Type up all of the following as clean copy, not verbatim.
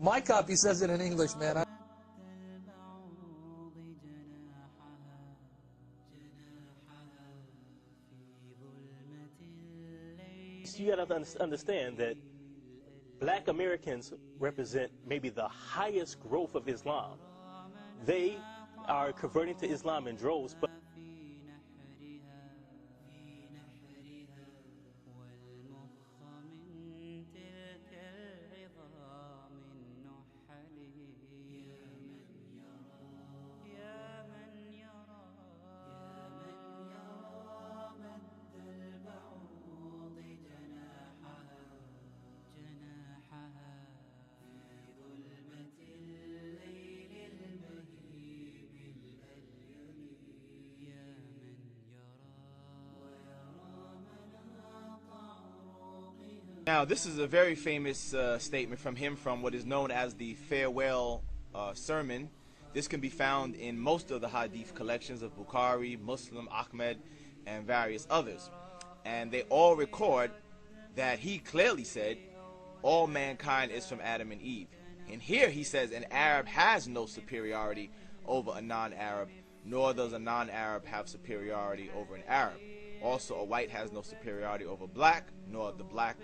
My copy says it in English, man. You got to understand that black Americans represent maybe the highest growth of Islam. They are converting to Islam in droves, but Now, this is a very famous statement from him from what is known as the farewell sermon. This can be found in most of the hadith collections of Bukhari, Muslim, Ahmed, and various others. And they all record that he clearly said, all mankind is from Adam and Eve. And here he says an Arab has no superiority over a non-Arab, nor does a non-Arab have superiority over an Arab. Also, a white has no superiority over black, nor the black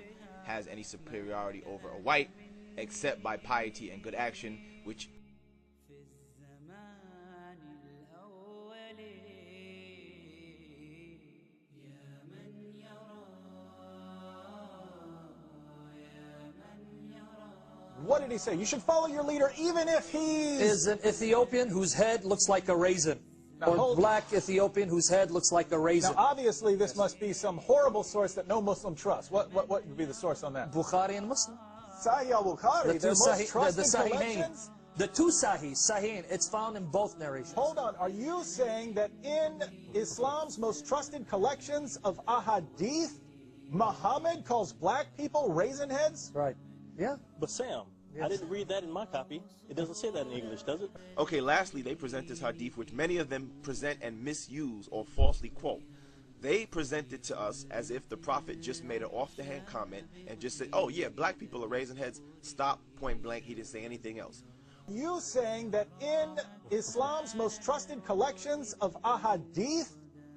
has any superiority over a white, except by piety and good action, which What did he say? You should follow your leader even if he is an Ethiopian whose head looks like a raisin. Now, or black Ethiopian whose head looks like a raisin. Now, obviously, this must be some horrible source that no Muslim trusts. What would be the source on that? Bukhari and Muslim. Sahih al-Bukhari, their most trusted collections? The two Sahihain, it's found in both narrations. Hold on, are you saying that in Islam's most trusted collections of ahadith, Muhammad calls black people raisin heads? Right. Yeah. But Sam, I didn't read that in my copy. It doesn't say that in English, does it? Okay, lastly, they present this hadith, which many of them present and misuse or falsely quote. They present it to us as if the Prophet just made an off-the-hand comment and just said, oh yeah, black people are raisin heads, stop, point blank, he didn't say anything else. You saying that in Islam's most trusted collections of ahadith,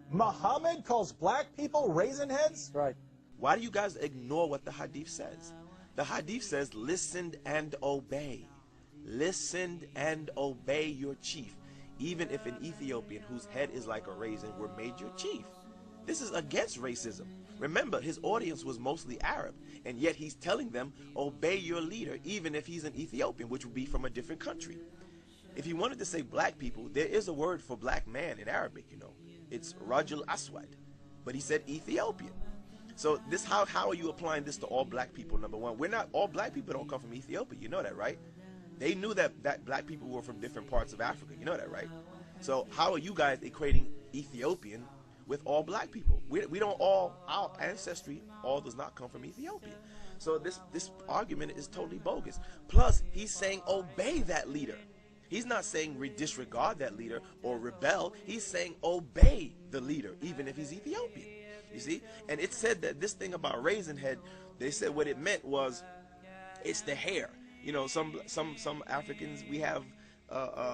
Muhammad calls black people raisin heads? Right. Why do you guys ignore what the hadith says? The hadith says, listen and obey. Listen and obey your chief, even if an Ethiopian whose head is like a raisin were made your chief. This is against racism. Remember, his audience was mostly Arab, and yet he's telling them, obey your leader, even if he's an Ethiopian, which would be from a different country. If he wanted to say black people, there is a word for black man in Arabic, you know. It's Rajul Aswad, but he said Ethiopian. So this, how are you applying this to all black people? Number one, all black people don't come from Ethiopia. You know that, right? They knew that black people were from different parts of Africa. You know that, right? So how are you guys equating Ethiopian with all black people? We don't all, our ancestry all does not come from Ethiopia. So this argument is totally bogus. Plus, he's saying obey that leader. He's not saying disregard that leader or rebel. He's saying obey the leader, even if he's Ethiopian. You see? And it said that this thing about raisin head, they said what it meant was it's the hair. You know, some Africans, we have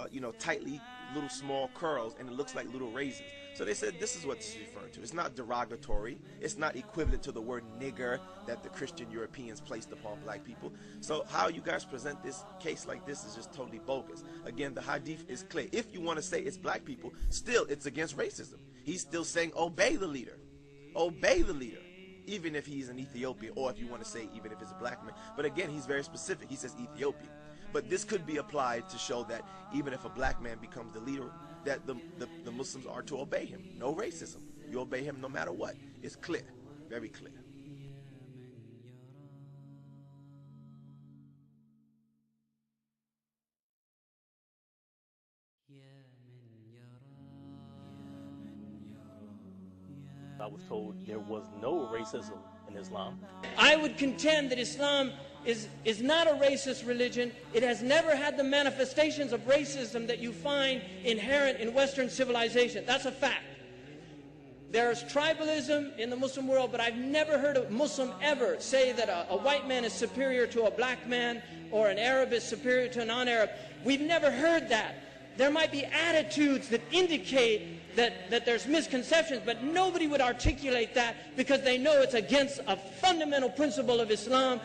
you know, tightly little small curls, and it looks like little raisins. So they said this is what this is referring to. It's not derogatory. It's not equivalent to the word nigger that the Christian Europeans placed upon black people. So how you guys present this case like this is just totally bogus. Again, the hadith is clear. If you want to say it's black people, still it's against racism. He's still saying obey the leader. Obey the leader, even if he's an Ethiopian, or if you want to say even if it's a black man. But again, he's very specific. He says Ethiopian. But this could be applied to show that even if a black man becomes the leader, that the Muslims are to obey him. No racism. You obey him no matter what. It's clear. Very clear. I was told there was no racism in Islam. I would contend that Islam is not a racist religion. It has never had the manifestations of racism that you find inherent in Western civilization. That's a fact. There's tribalism in the Muslim world, but I've never heard a Muslim ever say that a white man is superior to a black man or an Arab is superior to a non-Arab. We've never heard that. There might be attitudes that indicate that there's misconceptions, but nobody would articulate that because they know it's against a fundamental principle of Islam.